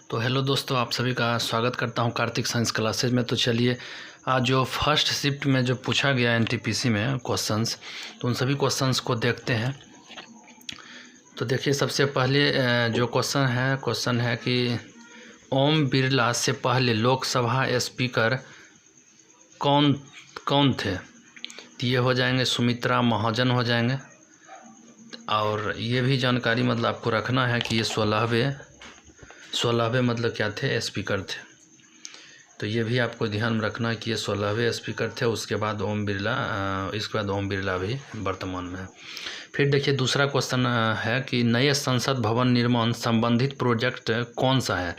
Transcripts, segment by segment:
तो हेलो दोस्तों, आप सभी का स्वागत करता हूं कार्तिक साइंस क्लासेज में। तो चलिए, आज जो फर्स्ट शिफ्ट में जो पूछा गया एनटीपीसी में क्वेश्चंस, तो उन सभी क्वेश्चंस को देखते हैं। तो देखिए, सबसे पहले जो क्वेश्चन है कि ओम बिरला से पहले लोकसभा स्पीकर कौन कौन थे। तो ये हो जाएंगे सुमित्रा महाजन हो जाएंगे। और ये भी जानकारी मतलब आपको रखना है कि ये 16वें मतलब क्या थे, स्पीकर थे। तो ये भी आपको ध्यान में रखना है कि ये 16वें स्पीकर थे। उसके बाद ओम बिरला भी वर्तमान में है। फिर देखिए, दूसरा क्वेश्चन है कि नए संसद भवन निर्माण संबंधित प्रोजेक्ट कौन सा है।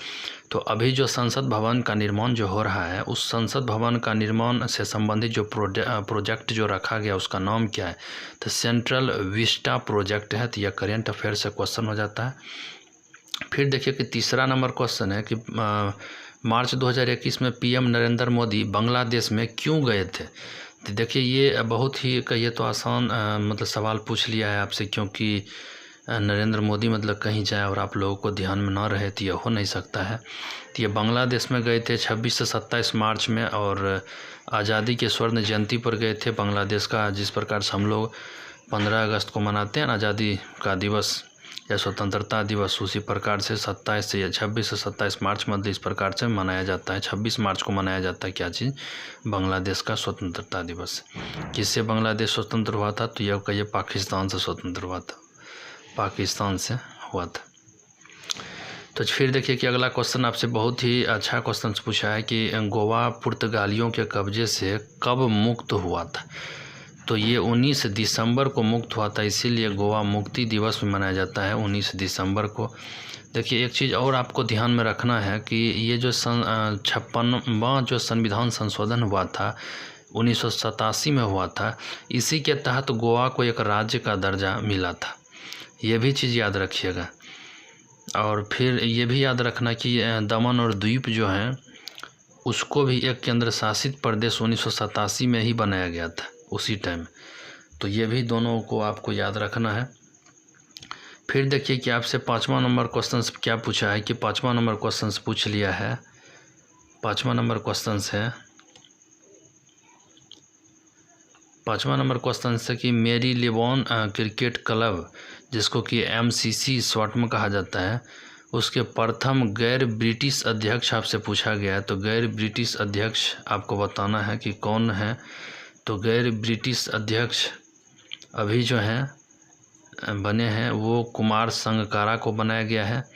तो अभी जो संसद भवन का निर्माण जो हो रहा है, उस संसद भवन का निर्माण से संबंधित जो प्रोजेक्ट जो रखा गया उसका नाम क्या है। तो सेंट्रल विस्टा प्रोजेक्ट है। तो यह करेंट अफेयर से क्वेश्चन हो जाता है। फिर देखिए कि तीसरा नंबर क्वेश्चन है कि मार्च 2021 में पीएम नरेंद्र मोदी बांग्लादेश में क्यों गए थे। तो देखिए, ये बहुत ही कहिए तो आसान मतलब सवाल पूछ लिया है आपसे, क्योंकि नरेंद्र मोदी मतलब कहीं जाए और आप लोगों को ध्यान में ना रहे तो ये हो नहीं सकता है। तो ये बांग्लादेश में गए थे 26 से 27 मार्च में, और आज़ादी के स्वर्ण जयंती पर गए थे बांग्लादेश का। जिस प्रकार से हम लोग 15 अगस्त को मनाते हैं आज़ादी का दिवस या स्वतंत्रता दिवस, उसी प्रकार से 26 से 27 मार्च मतलब इस प्रकार से मनाया जाता है। 26 मार्च को मनाया जाता है क्या चीज़, बांग्लादेश का स्वतंत्रता दिवस। किससे बांग्लादेश स्वतंत्र हुआ था। तो यह कहिए पाकिस्तान से स्वतंत्र हुआ था, पाकिस्तान से हुआ था। तो फिर देखिए कि अगला क्वेश्चन आपसे बहुत ही अच्छा क्वेश्चन पूछा है कि गोवा पुर्तगालियों के कब्जे से कब मुक्त हुआ था। तो ये 19 दिसंबर को मुक्त हुआ था, इसीलिए गोवा मुक्ति दिवस भी मनाया जाता है 19 दिसंबर को। देखिए, एक चीज़ और आपको ध्यान में रखना है कि ये जो 56वां जो संविधान संशोधन हुआ था 1987 में हुआ था, इसी के तहत गोवा को एक राज्य का दर्जा मिला था। ये भी चीज़ याद रखिएगा। और फिर ये भी याद रखना कि दमन और द्वीप जो हैं उसको भी एक केंद्र शासित प्रदेश 1987 में ही बनाया गया था, उसी टाइम। तो ये भी दोनों को आपको याद रखना है। फिर देखिए कि आपसे 5वां नंबर क्वेश्चन क्या पूछा है कि 5वां नंबर क्वेश्चन पूछ लिया है। 5वां नंबर क्वेश्चन है कि मेरी लिबॉन क्रिकेट क्लब, जिसको कि MCC शॉर्ट में कहा जाता है, उसके प्रथम गैर ब्रिटिश अध्यक्ष आपसे पूछा गया है। तो गैर ब्रिटिश अध्यक्ष आपको बताना है कि कौन है। तो गैर ब्रिटिश अध्यक्ष अभी जो हैं बने हैं वो कुमार संगकारा को बनाया गया है।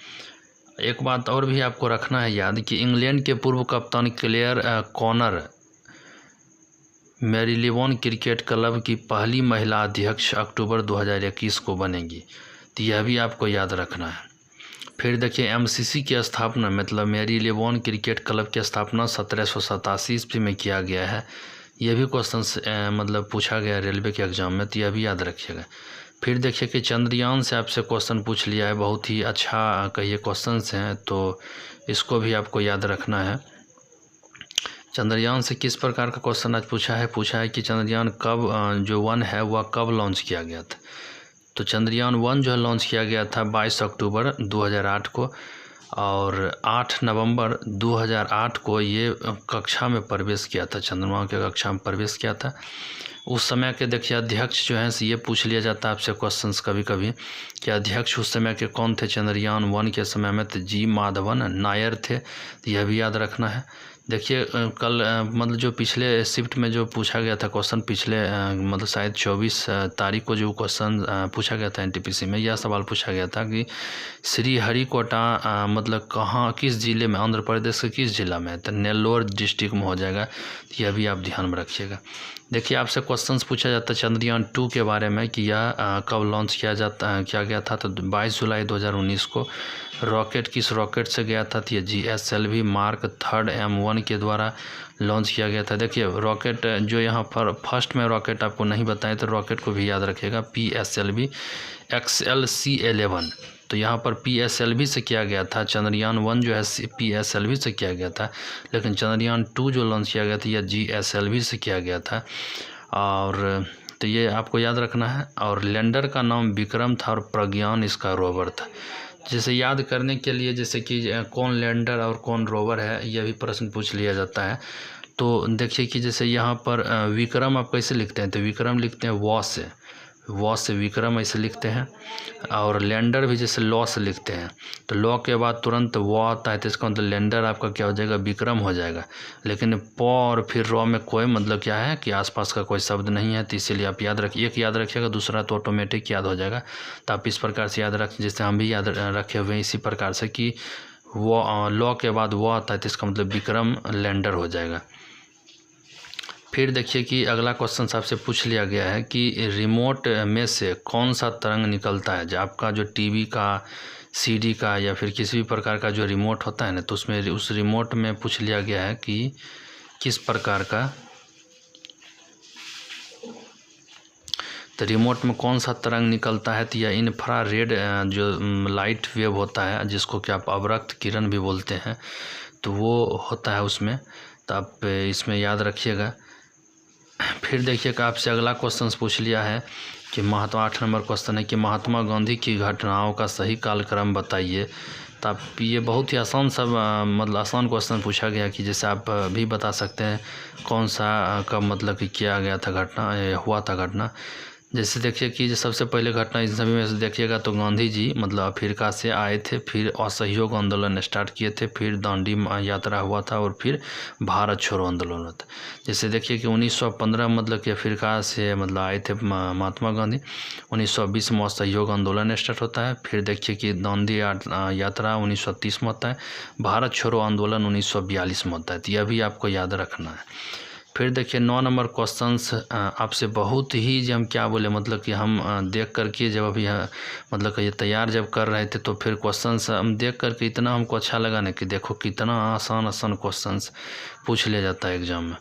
एक बात और भी आपको रखना है याद कि इंग्लैंड के पूर्व कप्तान क्लेयर कॉनर मेरीलिबॉन क्रिकेट क्लब की पहली महिला अध्यक्ष अक्टूबर 2021 को बनेगी। तो यह भी आपको याद रखना है। फिर देखिए, MCC की स्थापना मतलब मेरीलिबॉन क्रिकेट क्लब की स्थापना 1787 ईस्वी में किया गया है। यह भी क्वेश्चन मतलब पूछा गया रेलवे के एग्ज़ाम में, तो यह भी याद रखिएगा। फिर देखिए कि चंद्रयान से आपसे क्वेश्चन पूछ लिया है, बहुत ही अच्छा कहिए क्वेश्चन हैं, तो इसको भी आपको याद रखना है। चंद्रयान से किस प्रकार का क्वेश्चन आज पूछा है कि चंद्रयान कब जो 1 है वह कब लॉन्च किया गया था। तो चंद्रयान 1 जो है लॉन्च किया गया था 22 अक्टूबर 2008 को, और 8 नवंबर 2008 को ये कक्षा में प्रवेश किया था, चंद्रमा के कक्षा में प्रवेश किया था। उस समय के देखिए अध्यक्ष जो हैं ये पूछ लिया जाता है आपसे क्वेश्चंस कभी कभी कि अध्यक्ष उस समय के कौन थे चंद्रयान 1 के समय में। तो जी माधवन नायर थे। तो यह भी याद रखना है। देखिए, कल मतलब जो पिछले शिफ्ट में जो पूछा गया था क्वेश्चन, पिछले मतलब शायद 24 तारीख को जो क्वेश्चन पूछा गया था NTPC में, यह सवाल पूछा गया था कि श्रीहरिकोटा मतलब कहाँ, किस ज़िले में, आंध्र प्रदेश के किस जिला में। तो नेल्लोर डिस्ट्रिक्ट में हो जाएगा। तो यह भी आप ध्यान में रखिएगा। देखिए, आपसे क्वेश्चंस पूछा जाता है चंद्रयान 2 के बारे में कि यह कब लॉन्च किया गया था। तो 22 जुलाई 2019 को। रॉकेट किस रॉकेट से गया था। तो ये GSLV Mark 3 M1 के द्वारा लॉन्च किया गया था। देखिए, रॉकेट जो यहाँ पर फर्स्ट में रॉकेट आपको नहीं बताए, तो रॉकेट को भी याद रखिएगा, PSLV XLC-11। तो यहाँ पर PSLV से किया गया था। चंद्रयान 1 जो है PSLV से किया गया था, लेकिन चंद्रयान 2 जो लॉन्च किया गया था यह GSLV से किया गया था। और तो ये आपको याद रखना है। और लैंडर का नाम विक्रम था और प्रज्ञान इसका रोवर था। जैसे याद करने के लिए जैसे कि कौन लैंडर और कौन रोवर है, यह भी प्रश्न पूछ लिया जाता है। तो देखिए कि जैसे यहाँ पर विक्रम आप कैसे लिखते हैं, तो विक्रम लिखते हैं वॉ से विक्रम ऐसे लिखते हैं। और लैंडर भी जैसे लॉ से लिखते हैं, तो लॉ के बाद तुरंत वॉ आता है, तो इसका मतलब लैंडर आपका क्या हो जाएगा, विक्रम हो जाएगा। लेकिन प और फिर रॉ में कोई मतलब क्या है कि आसपास का कोई शब्द नहीं है, तो इसीलिए आप याद रखिए, एक याद रखिएगा, दूसरा तो ऑटोमेटिक याद हो जाएगा। तो आप इस प्रकार से याद रख, जैसे हम भी याद रखे हुए हैं इसी प्रकार से कि वो लॉ के बाद वो आता है, तो इसका मतलब विक्रम लैंडर हो जाएगा। फिर देखिए कि अगला क्वेश्चन आपसे पूछ लिया गया है कि रिमोट में से कौन सा तरंग निकलता है। जो आपका जो टीवी का, सीडी का या फिर किसी भी प्रकार का जो रिमोट होता है ना, तो उसमें उस रिमोट में पूछ लिया गया है कि किस प्रकार का, तो रिमोट में कौन सा तरंग निकलता है। तो यह इंफ्रारेड जो लाइट वेव होता है, जिसको कि आप अवरक्त किरण भी बोलते हैं, तो वो होता है उसमें। तो आप इसमें याद रखिएगा। फिर देखिए कि आपसे अगला क्वेश्चन पूछ लिया है कि 8 नंबर क्वेश्चन है कि महात्मा गांधी की घटनाओं का सही कालक्रम बताइए। तो आप ये बहुत ही आसान मतलब आसान क्वेश्चन पूछा गया कि जैसे आप भी बता सकते हैं कौन सा कब मतलब कि किया गया था घटना, हुआ था घटना। जैसे देखिए कि जो सबसे पहले घटना इस सभी में से देखिएगा तो गांधी जी मतलब अफ्रीका से आए थे, फिर असहयोग आंदोलन स्टार्ट किए थे, फिर दांडी यात्रा हुआ था और फिर भारत छोड़ो आंदोलन हुआ था। जैसे देखिए कि 1915 मतलब कि अफ्रीका से मतलब आए थे महात्मा गांधी, 1920 में असहयोग आंदोलन स्टार्ट होता है, फिर देखिए कि दांडी यात्रा 1930 में होता है, भारत छोड़ो आंदोलन 1942 में होता है। तो यह भी आपको याद रखना है। फिर देखिए 9 नंबर क्वेश्चंस आपसे बहुत ही जो हम क्या बोले मतलब कि हम देख करके जब अभी मतलब कि ये तैयार जब कर रहे थे, तो फिर क्वेश्चंस हम देख करके इतना हमको अच्छा लगा ना कि देखो कितना आसान क्वेश्चंस पूछ लिया जाता है एग्जाम में।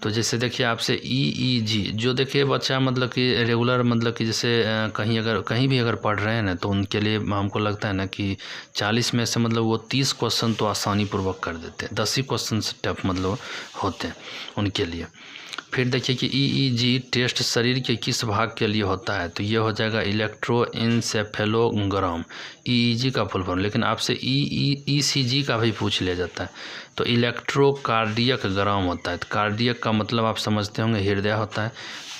तो जैसे देखिए आपसे EEG जो देखिए बच्चा मतलब कि रेगुलर मतलब कि जैसे कहीं भी अगर पढ़ रहे हैं ना, तो उनके लिए हमको लगता है ना कि 40 में से मतलब वो 30 क्वेश्चन तो आसानी पूर्वक कर देते हैं, 10 ही क्वेश्चन टफ मतलब होते हैं उनके लिए। फिर देखिए कि EEG टेस्ट शरीर के किस भाग के लिए होता है, तो ये हो जाएगा इलेक्ट्रोएन्सेफेलोग्राम, EEG का फुल फॉर्म। लेकिन आपसे ECG का भी पूछ लिया जाता है, तो इलेक्ट्रोकार्डियक ग्राम होता है। तो कार्डियक का मतलब आप समझते होंगे हृदय होता है,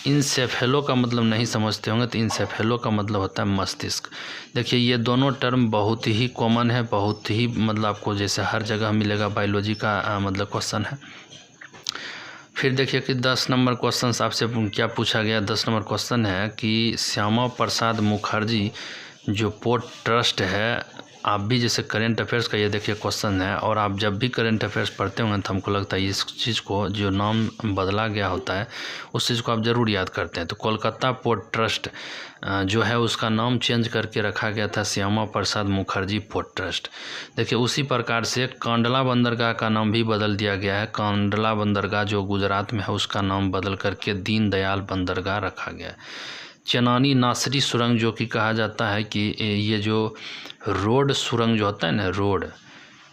इंसेफेलो का मतलब नहीं समझते होंगे, तो इंसेफेलो का मतलब होता है मस्तिष्क। देखिए ये दोनों टर्म बहुत ही कॉमन है, बहुत ही मतलब आपको जैसे हर जगह मिलेगा, बायोलॉजी का मतलब क्वेश्चन है। फिर देखिए कि 10 नंबर क्वेश्चन आपसे क्या पूछा गया। 10 नंबर क्वेश्चन है कि श्यामा प्रसाद मुखर्जी जो पोर्ट ट्रस्ट है, आप भी जैसे करेंट अफेयर्स का ये देखिए क्वेश्चन है, और आप जब भी करेंट अफेयर्स पढ़ते होंगे तो हमको लगता है इस चीज़ को जो नाम बदला गया होता है उस चीज़ को आप ज़रूर याद करते हैं। तो कोलकाता पोर्ट ट्रस्ट जो है उसका नाम चेंज करके रखा गया था श्यामा प्रसाद मुखर्जी पोर्ट ट्रस्ट। देखिए उसी प्रकार से कांडला बंदरगाह का नाम भी बदल दिया गया है। कांडला बंदरगाह जो गुजरात में है उसका नाम बदल करके दीनदयाल बंदरगाह रखा गया है। चनानी नासरी सुरंग जो कि कहा जाता है कि ये जो रोड सुरंग जो होता है ना, रोड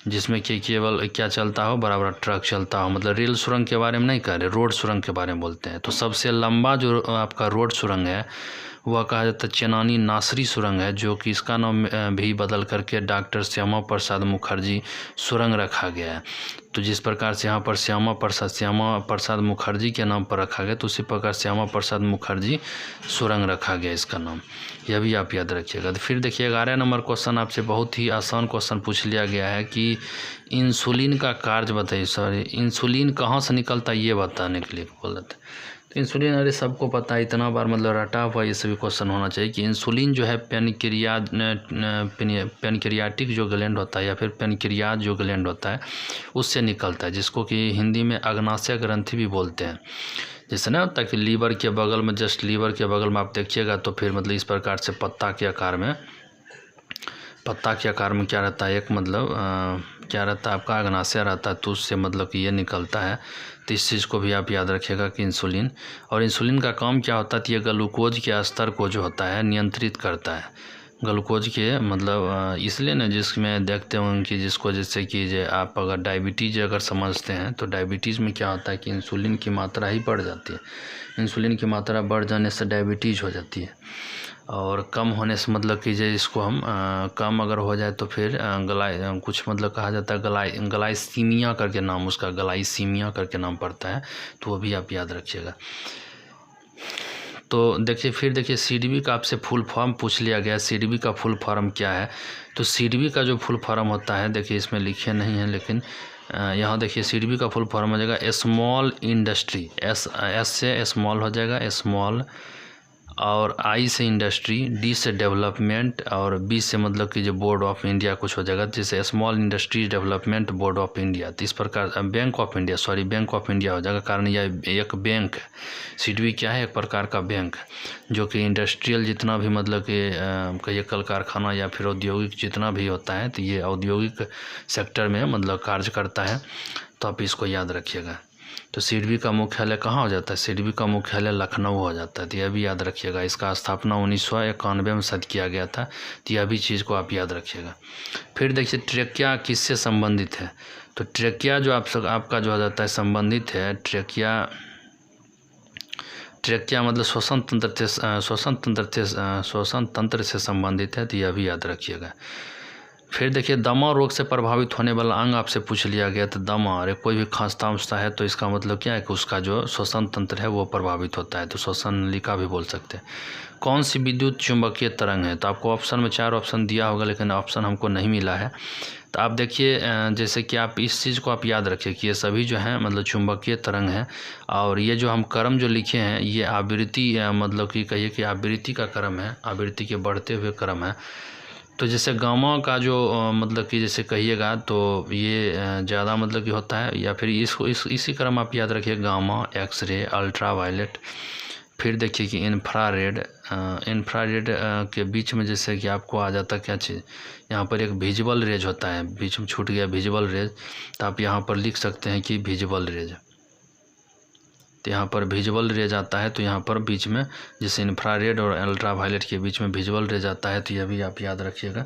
जिसमें कि केवल क्या चलता हो, बराबर ट्रक चलता हो, मतलब रेल सुरंग के बारे में नहीं कह रहे, रोड सुरंग के बारे में बोलते हैं। तो सबसे लंबा जो आपका रोड सुरंग है वह कहा जाता है चनानी नासरी सुरंग है, जो कि इसका नाम भी बदल करके डॉक्टर श्यामा प्रसाद मुखर्जी सुरंग रखा गया है। तो जिस प्रकार से यहाँ पर श्यामा प्रसाद मुखर्जी के नाम पर रखा गया, तो उसी प्रकार श्यामा प्रसाद मुखर्जी सुरंग रखा गया इसका नाम, यह भी आप याद रखिएगा। तो फिर देखिए 11 नंबर क्वेश्चन आपसे बहुत ही आसान क्वेश्चन पूछ लिया गया है कि इंसुलिन का कार्य बताइए। इंसुलिन कहाँ से निकलता है ये बताने के लिए बोल रहे थे। तो इंसुलिन अरे सबको पता है, इतना बार मतलब रटा हुआ ये सभी क्वेश्चन होना चाहिए कि इंसुलिन जो है पेनक्रियाटिक जो ग्लैंड होता है या फिर पेनक्रियाज जो ग्लैंड होता है उससे निकलता है, जिसको कि हिंदी में अग्नाशय ग्रंथि भी बोलते हैं। जैसे ना होता है कि लीवर के बगल में, जस्ट लीवर के बगल में आप देखिएगा तो फिर मतलब इस प्रकार से पत्ता के आकार में क्या रहता है, एक मतलब क्या रहता है आपका अग्नाशय रहता है, तो उससे मतलब कि ये निकलता है। तो इस चीज़ को भी आप याद रखिएगा कि इंसुलिन का काम क्या होता है, तो ये ग्लूकोज के स्तर को जो होता है नियंत्रित करता है। ग्लूकोज के मतलब इसलिए ना, जिसमें देखते होंगे कि जिसको जैसे कि आप अगर डायबिटीज़ अगर समझते हैं, तो डायबिटीज़ में क्या होता है कि इंसुलिन की मात्रा ही बढ़ जाती है। इंसुलिन की मात्रा बढ़ जाने से डायबिटीज़ हो जाती है। और कम होने से मतलब कि जे इसको हम कम अगर हो जाए तो फिर कुछ मतलब कहा जाता है गलाइसीमिया करके नाम, उसका गलाइसीमिया करके नाम पड़ता है, तो वो भी आप याद रखिएगा। तो देखिए फिर देखिए सीडीबी का आपसे फुल फॉर्म पूछ लिया गया, सीडीबी का फुल फॉर्म क्या है। तो सीडीबी का जो फुल फॉर्म होता है, देखिए इसमें लिखे नहीं है लेकिन यहाँ देखिए सीडीबी का फुल फॉर्म हो जाएगा स्मॉल इंडस्ट्री, एस से स्मॉल हो जाएगा स्मॉल, और आई से इंडस्ट्री, डी से डेवलपमेंट, और बी से मतलब कि जो बोर्ड ऑफ इंडिया कुछ हो जाएगा, जैसे small industry development board of India. तो इस प्रकार बैंक ऑफ इंडिया हो जाएगा, कारण यह एक बैंक है। सीडीबी क्या है, एक प्रकार का बैंक जो कि इंडस्ट्रियल जितना भी मतलब कि कहिए कल कारखाना या फिर औद्योगिक जितना भी होता है, तो ये औद्योगिक सेक्टर में मतलब कार्य करता है। तो आप इसको याद रखिएगा। तो सीडीबी का मुख्यालय कहाँ हो जाता है, सीडीबी का मुख्यालय लखनऊ हो जाता है। तो यह भी याद रखिएगा। इसका स्थापना 1991 में शायद किया गया था। तो यह भी चीज़ को आप याद रखिएगा। फिर देखिए ट्रेकिया किससे संबंधित है। तो ट्रेकिया जो आपका जो हो जाता है संबंधित है, ट्रेकिया मतलब श्वसन तंत्र से संबंधित है। तो यह भी याद रखिएगा। फिर देखिए दमा रोग से प्रभावित होने वाला अंग आपसे पूछ लिया गया। तो दमा, अरे कोई भी खांसता उठता है तो इसका मतलब क्या है कि उसका जो श्वसन तंत्र है वो प्रभावित होता है, तो श्वसन नलिका भी बोल सकते हैं। कौन सी विद्युत चुंबकीय तरंग है। तो आपको ऑप्शन में 4 ऑप्शन दिया होगा लेकिन ऑप्शन हमको नहीं मिला है। तो आप देखिए जैसे कि आप इस चीज़ को आप याद रखिए कि ये सभी जो हैं मतलब चुंबकीय तरंग हैं, और ये जो हम क्रम जो लिखे हैं ये आवृत्ति मतलब कि कहिए कि आवृत्ति का क्रम है, आवृत्ति के बढ़ते हुए क्रम है। तो जैसे गामा का जो मतलब कि जैसे कहिएगा तो ये ज़्यादा मतलब कि होता है, या फिर इसी क्रम आप याद रखिए, गामा, एक्सरे, अल्ट्रा वायलेट। फिर देखिए कि इंफ्रारेड के बीच में जैसे कि आपको आ जाता क्या चीज़, यहाँ पर एक विजिबल रेज होता है, बीच में छूट गया विजिबल रेज। तो आप यहाँ पर लिख सकते हैं कि विजिबल रेज। तो यहाँ पर विजुअल रेज आता है, तो यहाँ पर बीच में जैसे इंफ्रारेड और अल्ट्रा वायलेट के बीच में विजुअल रेज आता है। तो यह भी आप याद रखिएगा।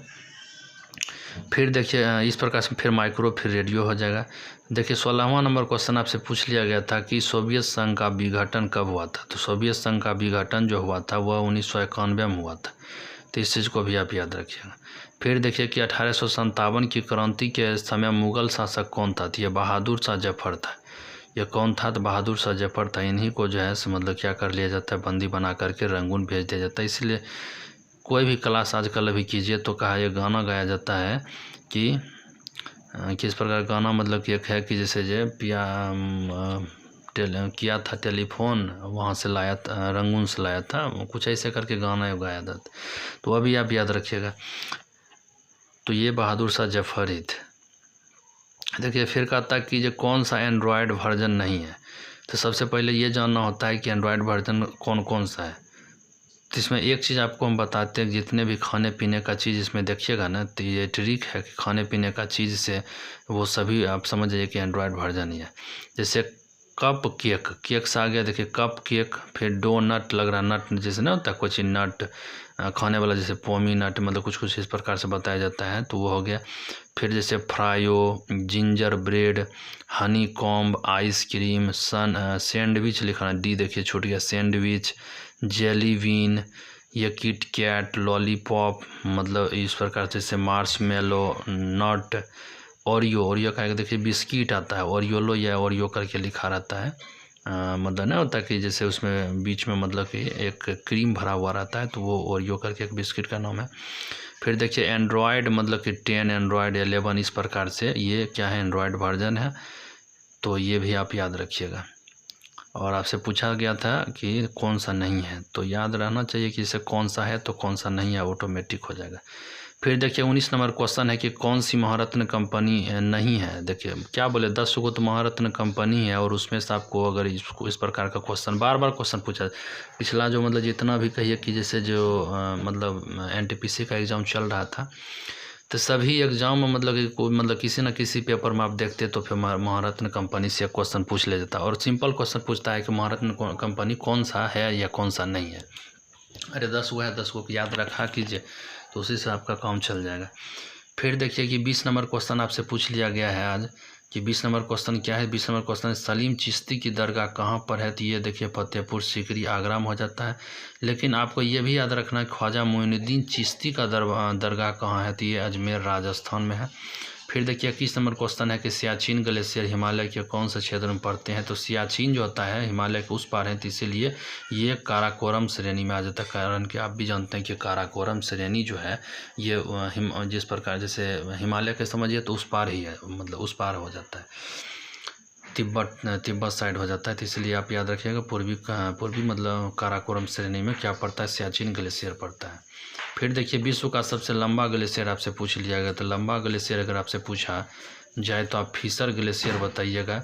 फिर देखिए इस प्रकार से फिर माइक्रो, फिर रेडियो हो जाएगा। देखिए 16वां नंबर क्वेश्चन आपसे पूछ लिया गया था कि सोवियत संघ का विघटन कब हुआ था। तो सोवियत संघ का विघटन जो हुआ था वह 1991 में हुआ था। तो इस चीज़ को भी आप याद रखिएगा। फिर देखिए कि 1857 की क्रांति के समय मुगल शासक कौन था। तो यह बहादुर शाह जफर था। यह कौन था, तो बहादुर शाह जफर था। इन्हीं को जो है मतलब क्या कर लिया जाता है, बंदी बना करके रंगून भेज दिया जाता है। इसलिए कोई भी क्लास आजकल अभी कीजिए तो कहा यह गाना गाया जाता है कि किस प्रकार गाना मतलब कि एक है कि जैसे जो किया था टेलीफोन, वहाँ से लाया था, रंगून से लाया था, कुछ ऐसे करके गाना गाया था। तो वह भी आप याद रखिएगा। तो ये बहादुर शाह जफर ही थे। देखिए फिर कहता है कि जो कौन सा एंड्रॉयड वर्जन नहीं है। तो सबसे पहले ये जानना होता है कि एंड्रॉयड वर्जन कौन कौन सा है। तो इसमें एक चीज़ आपको हम बताते हैं, जितने भी खाने पीने का चीज़ इसमें देखिएगा ना, तो ये ट्रिक है कि खाने पीने का चीज़ से वो सभी आप समझ जाइए कि एंड्रॉयड वर्जन ही है। जैसे कप केक से आ गया, देखिए कप केक। फिर डोनट लग रहा, नट जैसे ना होता है कुछ नट खाने वाला, जैसे पोमी नट, मतलब कुछ इस प्रकार से बताया जाता है, तो वो हो गया। फिर जैसे Froyo, gingerbread, honeycomb, ice cream, sandwich लिखा है, डी देखिए छूट गया, सैंडविच, जेली बीन, ये किट कैट, लॉलीपॉप, मतलब इस प्रकार से जैसे मार्शमेलो, नट, ओरियो का देखिए बिस्किट आता है, ओरियोलो या ओरियो करके लिखा रहता है। मतलब ना होता है कि जैसे उसमें बीच में मतलब कि एक क्रीम भरा हुआ रहता है, तो वो ओरियो करके एक बिस्किट का नाम है। फिर देखिए एंड्रॉयड मतलब कि 10, एंड्रॉयड 11, इस प्रकार से ये क्या है, एंड्रॉयड वर्जन है। तो ये भी आप याद रखिएगा। और आपसे पूछा गया था कि कौन सा नहीं है, तो याद रहना चाहिए कि इसे कौन सा है तो कौन सा नहीं है, ऑटोमेटिक हो जाएगा। फिर देखिए 19 नंबर क्वेश्चन है कि कौन सी महारत्न कंपनी नहीं है। देखिए क्या बोले, 10 को तो महारत्न कंपनी है, और उसमें से आपको अगर इसको इस प्रकार का क्वेश्चन बार क्वेश्चन पूछा, पिछला जो मतलब जितना भी कहिए कि जैसे जो मतलब एनटीपीसी का एग्ज़ाम चल रहा था, तो सभी एग्जाम में मतलब कि कोई मतलब किसी न किसी पेपर में आप देखते तो फिर महारत्न कंपनी से क्वेश्चन पूछ ले जाता है, और सिंपल क्वेश्चन पूछता है कि महारत्न कंपनी कौन सा है या कौन सा नहीं है। अरे 10 हुआ है, 10 को याद रखा कीजिए, तो उसी से आपका काम चल जाएगा। फिर देखिए कि 20 नंबर क्वेश्चन आपसे पूछ लिया गया है आज कि 20 नंबर क्वेश्चन क्या है। 20 नंबर क्वेश्चन है सलीम चिश्ती की दरगाह कहाँ पर है। तो ये देखिए फतेहपुर सीकरी आगरा में हो जाता है। लेकिन आपको ये भी याद रखना है ख्वाजा मोइनुद्दीन चिश्ती का दरगाह कहाँ है। तो ये अजमेर राजस्थान में है। फिर देखिए 21 नंबर क्वेश्चन है कि सियाचिन ग्लेशियर हिमालय के कौन से क्षेत्र में पड़ते हैं। तो सियाचिन जो होता है हिमालय के उस पार है, तो इसीलिए ये काराकोरम श्रेणी में आ जाता है। कारण कि आप भी जानते हैं कि काराकोरम श्रेणी जो है ये जिस प्रकार जैसे हिमालय के समझिए तो उस पार ही है, मतलब उस पार हो जाता है, तिब्बत साइड हो जाता है। तो इसलिए आप याद रखिएगा पूर्वी मतलब काराकोरम श्रेणी में क्या पड़ता है, सियाचिन ग्लेशियर पड़ता है। फिर देखिए विश्व का सबसे लंबा ग्लेशियर आपसे पूछ लिया गया। तो लंबा ग्लेशियर अगर आपसे पूछा जाए तो आप फिशर ग्लेशियर बताइएगा,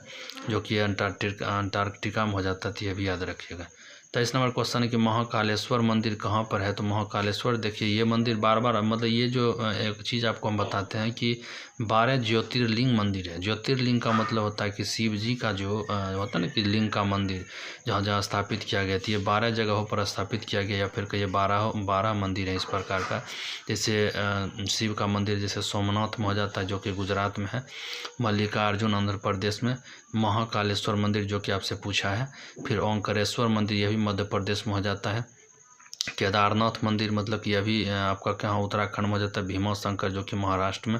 जो कि अंटार्कटिका में हो जाता है। तो ये भी याद रखिएगा। 23 नंबर क्वेश्चन है कि महाकालेश्वर मंदिर कहाँ पर है। तो महाकालेश्वर देखिए ये मंदिर बार बार मतलब ये जो एक चीज़ आपको हम बताते हैं कि 12 ज्योतिर्लिंग मंदिर है। ज्योतिर्लिंग का मतलब होता है कि शिव जी का जो होता है ना कि लिंग का मंदिर जहाँ जहाँ स्थापित किया गया। तो ये 12 जगहों पर स्थापित किया गया, या फिर कहिए 12 मंदिर है इस प्रकार का। जैसे शिव का मंदिर जैसे सोमनाथ में हो जाता है जो कि गुजरात में है, मल्लिकार्जुन आंध्र प्रदेश में, महाकालेश्वर मंदिर जो कि आपसे पूछा है, फिर ओंकारेश्वर मंदिर यह भी मध्य प्रदेश में हो जाता है, केदारनाथ मंदिर मतलब कि यह भी आपका कहाँ उत्तराखंड में हो जाता है, भीमा शंकर जो कि महाराष्ट्र में,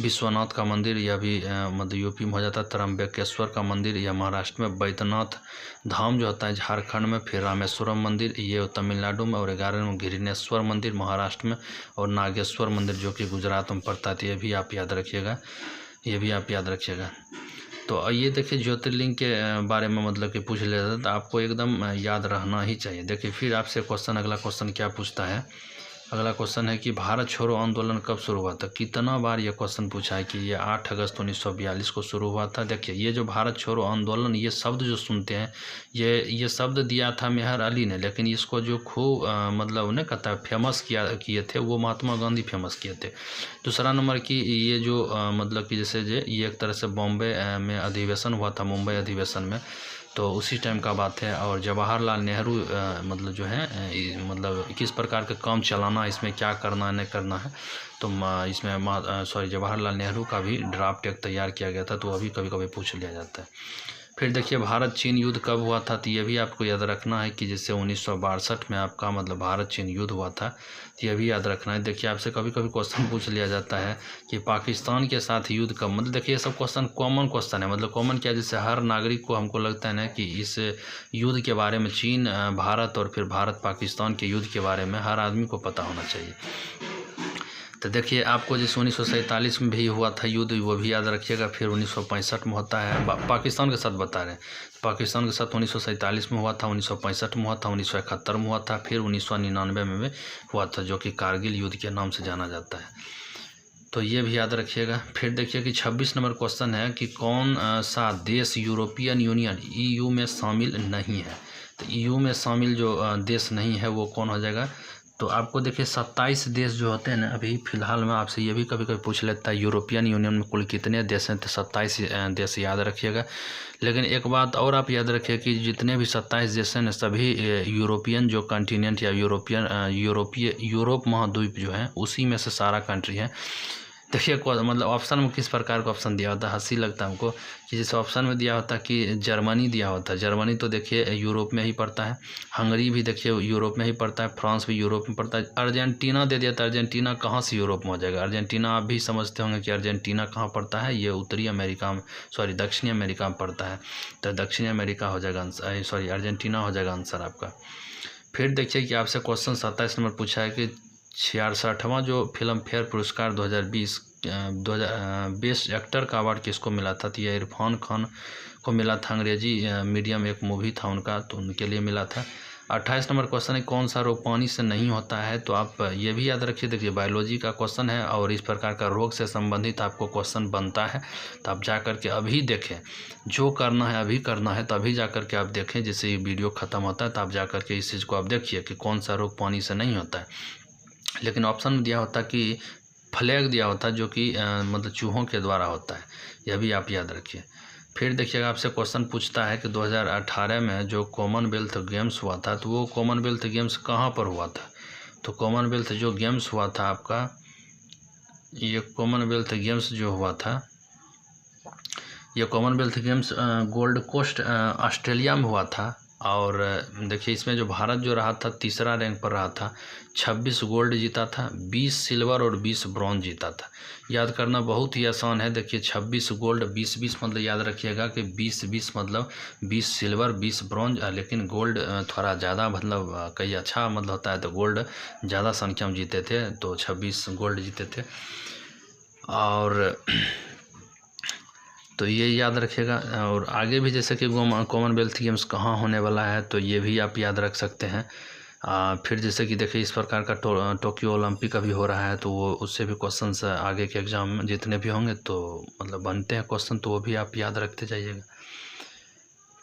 विश्वनाथ का मंदिर यह भी मध्य यूपी में हो जाता है, त्र्यंबकेश्वर का मंदिर यह महाराष्ट्र में, बैद्यनाथ धाम जो होता है झारखंड में, फिर रामेश्वरम मंदिर ये तमिलनाडु में, और 11वें घृणेश्वर मंदिर महाराष्ट्र में, और नागेश्वर मंदिर जो कि गुजरात में पड़ता है। तो ये भी आप याद रखिएगा, ये भी आप याद रखिएगा। तो ये देखिए ज्योतिर्लिंग के बारे में मतलब कि पूछ लेता है तो आपको एकदम याद रहना ही चाहिए। देखिए फिर आपसे क्वेश्चन अगला क्वेश्चन क्या पूछता है। अगला क्वेश्चन है कि भारत छोड़ो आंदोलन कब शुरू हुआ था। कितना बार ये क्वेश्चन पूछा है कि ये 8 अगस्त 1942 को शुरू हुआ था। देखिए ये जो भारत छोड़ो आंदोलन ये शब्द जो सुनते हैं ये शब्द दिया था मेहर अली ने, लेकिन इसको जो खूब मतलब उन्हें कहता है फेमस किए थे वो महात्मा गांधी फेमस किए थे। दूसरा नंबर की ये जो मतलब कि जैसे ये एक तरह से बॉम्बे में अधिवेशन हुआ था, मुंबई अधिवेशन में, तो उसी टाइम का बात है। और जवाहरलाल नेहरू मतलब जो है मतलब किस प्रकार का काम चलाना, इसमें क्या करना नहीं करना है, तो इसमें जवाहरलाल नेहरू का भी ड्राफ्ट एक तैयार किया गया था, तो अभी कभी कभी पूछ लिया जाता है। फिर देखिए भारत चीन युद्ध कब हुआ था। तो ये भी आपको याद रखना है कि जैसे 1962 में आपका मतलब भारत चीन युद्ध हुआ था। तो ये भी याद रखना है। देखिए आपसे कभी कभी क्वेश्चन पूछ लिया जाता है कि पाकिस्तान के साथ युद्ध कब, मतलब देखिए ये सब क्वेश्चन कॉमन क्वेश्चन है, मतलब कॉमन क्या, जैसे हर नागरिक को हमको लगता है ना कि इस युद्ध के बारे में चीन भारत और फिर भारत पाकिस्तान के युद्ध के बारे में हर आदमी को पता होना चाहिए। तो देखिए आपको जैसे 1947 में भी हुआ था युद्ध, वो भी याद रखिएगा। फिर 1965 में होता है, पाकिस्तान के साथ बता रहे हैं, पाकिस्तान के साथ 1947 में हुआ था, 1965 में हुआ था, 1971 में हुआ था, फिर 1999 में भी हुआ था जो कि कारगिल युद्ध के नाम से जाना जाता है। तो ये भी याद रखिएगा। फिर देखिए कि 26 नंबर क्वेश्चन है कि कौन सा देश यूरोपियन यूनियन EU में शामिल नहीं है। तो EU में शामिल जो देश नहीं है वो कौन हो जाएगा। तो आपको देखिए 27 देश जो होते हैं ना, अभी फ़िलहाल में आपसे ये भी कभी कभी पूछ लेता है यूरोपियन यूनियन में कुल कितने देश हैं। तो 27 देश याद रखिएगा। लेकिन एक बात और आप याद रखिए कि जितने भी 27 देश हैं ना, सभी यूरोपियन जो कॉन्टिनेंट या यूरोप महाद्वीप जो है उसी में से सारा कंट्री है। देखिए मतलब ऑप्शन में किस प्रकार का ऑप्शन दिया होता है, हंसी लगता है हमको कि जैसे ऑप्शन में दिया होता कि जर्मनी दिया होता है। जर्मनी तो देखिए यूरोप में ही पड़ता है, हंगरी भी देखिए यूरोप में ही पड़ता है, फ्रांस भी यूरोप में पड़ता है। अर्जेंटीना दे दिया था, अर्जेंटीना कहाँ से यूरोप में हो जाएगा। अर्जेंटीना आप भी समझते होंगे कि अर्जेंटीना कहाँ पड़ता है, ये उत्तरी अमेरिका में दक्षिणी अमेरिका में पड़ता है। तो दक्षिणी अमेरिका हो जाएगा अर्जेंटीना हो जाएगा आंसर आपका। फिर देखिए कि आपसे क्वेश्चन 27 नंबर पूछा है कि 66वां जो फिल्म फेयर पुरस्कार 2020 बेस्ट एक्टर का अवार्ड किसको मिला था। तो यह इरफान खान को मिला था, अंग्रेजी मीडियम एक मूवी था उनका, तो उनके लिए मिला था। 28 नंबर क्वेश्चन है कौन सा रोग पानी से नहीं होता है। तो आप ये भी याद रखिए, देखिए बायोलॉजी का क्वेश्चन है और इस प्रकार का रोग से संबंधित आपको क्वेश्चन बनता है। तो आप जा कर के अभी देखें, जो करना है अभी करना है, तो अभी जा कर के आप देखें। जैसे ये वीडियो ख़त्म होता है तो आप जा कर के इस चीज़ को आप देखिए कि कौन सा रोग पानी से नहीं होता है। लेकिन ऑप्शन में दिया होता कि फ्लैग दिया होता जो कि मतलब चूहों के द्वारा होता है, यह भी आप याद रखिए। फिर देखिएगा आपसे क्वेश्चन पूछता है कि 2018 में जो कॉमनवेल्थ गेम्स हुआ था, तो वो कॉमनवेल्थ गेम्स कहाँ पर हुआ था। तो कॉमनवेल्थ जो गेम्स हुआ था आपका, ये कॉमनवेल्थ गेम्स जो हुआ था ये Commonwealth Games Gold Coast Australia में हुआ था। और देखिए इसमें जो भारत जो रहा था तीसरा रैंक पर रहा था। 26 गोल्ड जीता था, 20 सिल्वर और 20 ब्रॉन्ज जीता था। याद करना बहुत ही आसान है। देखिए 26 गोल्ड 20-20 मतलब याद रखिएगा कि 20-20 मतलब 20 सिल्वर 20 ब्रॉन्ज। लेकिन गोल्ड थोड़ा ज़्यादा मतलब कई अच्छा मतलब होता है, तो गोल्ड ज़्यादा संख्या में जीते थे, तो 26 गोल्ड जीते थे। और तो ये याद रखिएगा। और आगे भी जैसे कि कॉमनवेल्थ गेम्स कहाँ होने वाला है, तो ये भी आप याद रख सकते हैं। फिर जैसे कि देखिए इस प्रकार का टोक्यो ओलंपिक अभी हो रहा है, तो वो उससे भी क्वेश्चंस आगे के एग्जाम में जितने भी होंगे तो मतलब बनते हैं क्वेश्चन, तो वो भी आप याद रखते जाइएगा।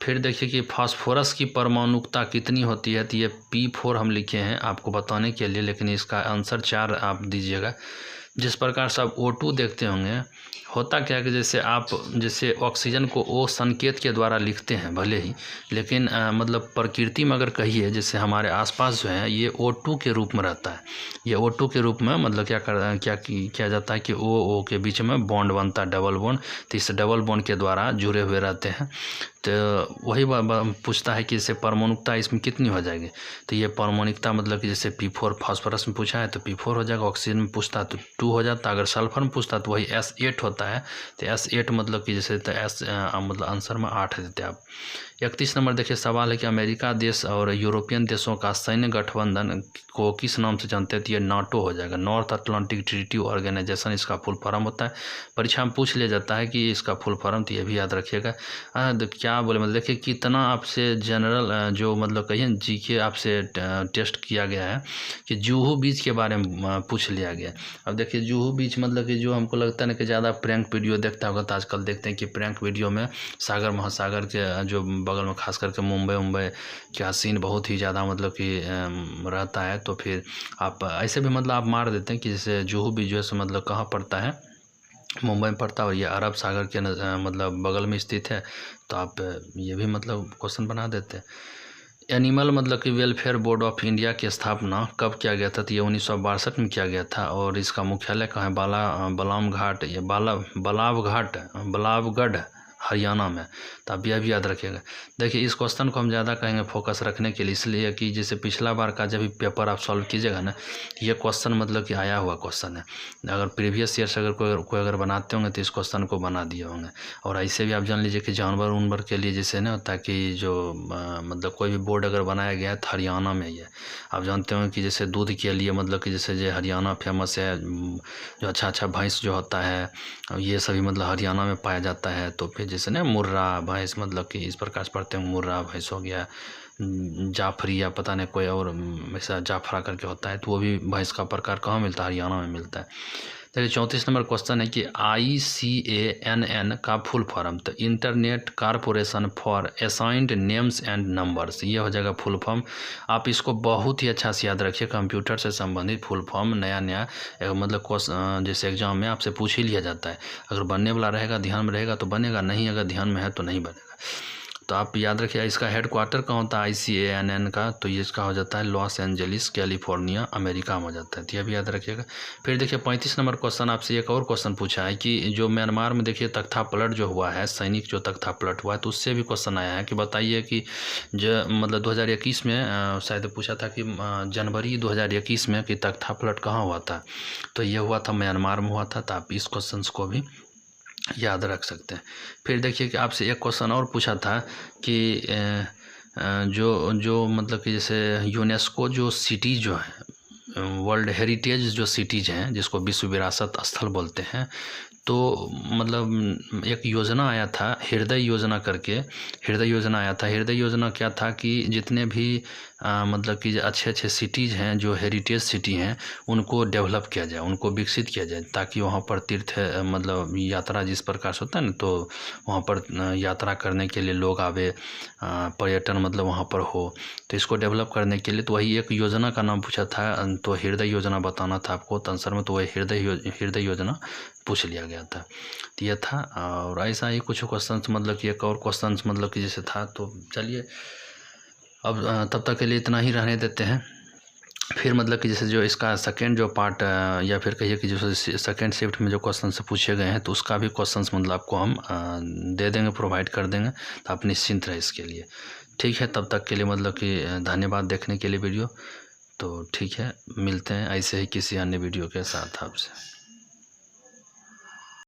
फिर देखिए कि फास्फोरस की परमाणुकता कितनी होती है, तो ये P4 हम लिखे हैं आपको बताने के लिए, लेकिन इसका आंसर 4 आप दीजिएगा। जिस प्रकार से आप O2 देखते होंगे, होता क्या है कि जैसे ऑक्सीजन को O संकेत के द्वारा लिखते हैं भले ही, लेकिन मतलब प्रकृति में अगर कहिए जैसे हमारे आसपास जो है ये O2 के रूप में रहता है। ये O2 के रूप में मतलब क्या किया जाता है कि O के बीच में बॉन्ड बनता है, डबल बॉन्ड। तो इस डबल बॉन्ड के द्वारा जुड़े हुए रहते हैं। तो वही पूछता है कि जैसे परमाणुकता इसमें कितनी हो जाएगी, तो ये परमाणुकता मतलब कि जैसे P4 फास्फोरस में पूछा है तो P4 हो जाएगा, ऑक्सीजन में पूछता है तो 2 हो जाता। अगर सल्फर में पूछता तो वही S8 होता है, तो S8 मतलब कि जैसे तो मतलब आंसर में 8 देते आप। 31 नंबर देखिए सवाल है कि अमेरिका देश और यूरोपियन देशों का सैन्य गठबंधन को किस नाम से जानते हैं, तो ये नाटो हो जाएगा, नॉर्थ अटलांटिक ट्रीटी ऑर्गेनाइजेशन इसका फुल फॉर्म होता है। परीक्षा में पूछ लिया जाता है कि इसका फुल फॉर्म, तो ये भी याद रखिएगा। क्या बोले मतलब देखिए कितना आपसे जनरल जो मतलब कहिए जीके आपसे टेस्ट किया गया है कि जुहू बीच के बारे में पूछ लिया गया। अब देखिए जुहू बीच मतलब कि जो हमको लगता है ना कि ज़्यादा प्रैंक वीडियो देखता होगा, तो आजकल देखते हैं कि प्रैंक वीडियो में सागर महासागर के जो बगल में खास करके मुंबई का सीन बहुत ही ज़्यादा मतलब कि रहता है। तो फिर आप ऐसे भी मतलब आप मार देते हैं कि जैसे जुहू बीच जो है मतलब कहाँ पड़ता है, मुंबई में पड़ता है, और ये अरब सागर के मतलब बगल में स्थित है। तो आप ये भी मतलब क्वेश्चन बना देते हैं। एनिमल मतलब कि वेलफेयर बोर्ड ऑफ इंडिया की स्थापना कब किया गया था, तो ये 1962 में किया गया था। और इसका मुख्यालय कहाँ है, बलावगढ़ हरियाणा में। तो आप यह भी याद रखिएगा। देखिए इस क्वेश्चन को हम ज़्यादा कहेंगे फोकस रखने के लिए, इसलिए कि जैसे पिछला बार का जब भी पेपर आप सॉल्व कीजिएगा ना, ये क्वेश्चन मतलब कि आया हुआ क्वेश्चन है। अगर प्रीवियस ईयर से अगर कोई अगर बनाते होंगे तो इस क्वेश्चन को बना दिए होंगे। और ऐसे भी आप जान लीजिए कि जानवर उनवर के लिए जैसे ना, ताकि जो मतलब कोई भी बोर्ड अगर बनाया गया है तो हरियाणा में ही है। आप जानते होंगे कि जैसे दूध के लिए मतलब कि जैसे जो हरियाणा फेमस है, जो अच्छा भैंस जो होता है ये सभी मतलब हरियाणा में पाया जाता है। तो फिर जैसे ना मुर्रा भैंस मतलब कि इस प्रकार से पढ़ते हैं, मुर्रा भैंस हो गया, जाफरी या पता नहीं कोई और ऐसा जाफरा करके होता है, तो वो भी भैंस का प्रकार कहाँ मिलता है, हरियाणा में मिलता है। देखिए 34 नंबर क्वेश्चन है कि ICANN का फुल फॉर्म, तो internet corporation for assigned names and numbers, ये हो जाएगा फुल फॉर्म। आप इसको बहुत ही अच्छा से याद रखिए, कंप्यूटर से संबंधित फुल फॉर्म नया मतलब जैसे एग्जाम में आपसे पूछ ही लिया जाता है। अगर बनने वाला रहेगा, ध्यान में रहेगा तो बनेगा, नहीं अगर ध्यान में है तो नहीं बनेगा। तो आप याद रखिए इसका हेडक्वार्टर कहाँ होता है ICANN का, तो ये इसका हो जाता है लॉस एंजलिस कैलिफोर्निया अमेरिका में हो जाता है, तो यह भी याद रखिएगा। फिर देखिए 35 नंबर क्वेश्चन आपसे एक और क्वेश्चन पूछा है कि जो म्यांमार में देखिए तख्ता पलट जो हुआ है, सैनिक जो तख्ता पलट हुआ है, तो उससे भी क्वेश्चन आया है कि बताइए कि जो मतलब 2021 में शायद पूछा था कि जनवरी 2021 में कि तख्ता पलट कहाँ हुआ था, तो ये हुआ था म्यांमार में हुआ था। तो आप इस क्वेश्चन को भी याद रख सकते हैं। फिर देखिए कि आपसे एक क्वेश्चन और पूछा था कि जो मतलब कि जैसे यूनेस्को जो सिटीज़ जो है वर्ल्ड हेरिटेज जो सिटीज़ हैं जिसको विश्व विरासत स्थल बोलते हैं, तो मतलब एक योजना आया था हृदय योजना करके, हृदय योजना आया था। हृदय योजना क्या था कि जितने भी मतलब कि अच्छे सिटीज़ हैं जो हेरिटेज सिटी हैं उनको डेवलप किया जाए, उनको विकसित किया जाए, ताकि वहाँ पर तीर्थ मतलब यात्रा जिस प्रकार से होता है ना, तो वहाँ पर यात्रा करने के लिए लोग आवे, पर्यटन मतलब वहाँ पर हो, तो इसको डेवलप करने के लिए तो वही एक योजना का नाम पूछा था, तो हृदय योजना बताना था आपको तो आंसर में, तो वही हृदय योजना पूछ लिया गया था। तो ये था। और ऐसा ही कुछ क्वेश्चन मतलब कि एक और क्वेश्चन मतलब कि जैसे था। तो चलिए अब तब तक के लिए इतना ही रहने देते हैं। फिर मतलब कि जैसे जो इसका सेकेंड जो पार्ट या फिर कहिए कि जो सेकेंड शिफ्ट में जो क्वेश्चन से पूछे गए हैं तो उसका भी क्वेश्चंस मतलब आपको हम दे देंगे, प्रोवाइड कर देंगे, तो आप निश्चिंत रहे इसके लिए। ठीक है, तब तक के लिए मतलब कि धन्यवाद देखने के लिए वीडियो। तो ठीक है, मिलते हैं ऐसे ही किसी अन्य वीडियो के साथ आपसे।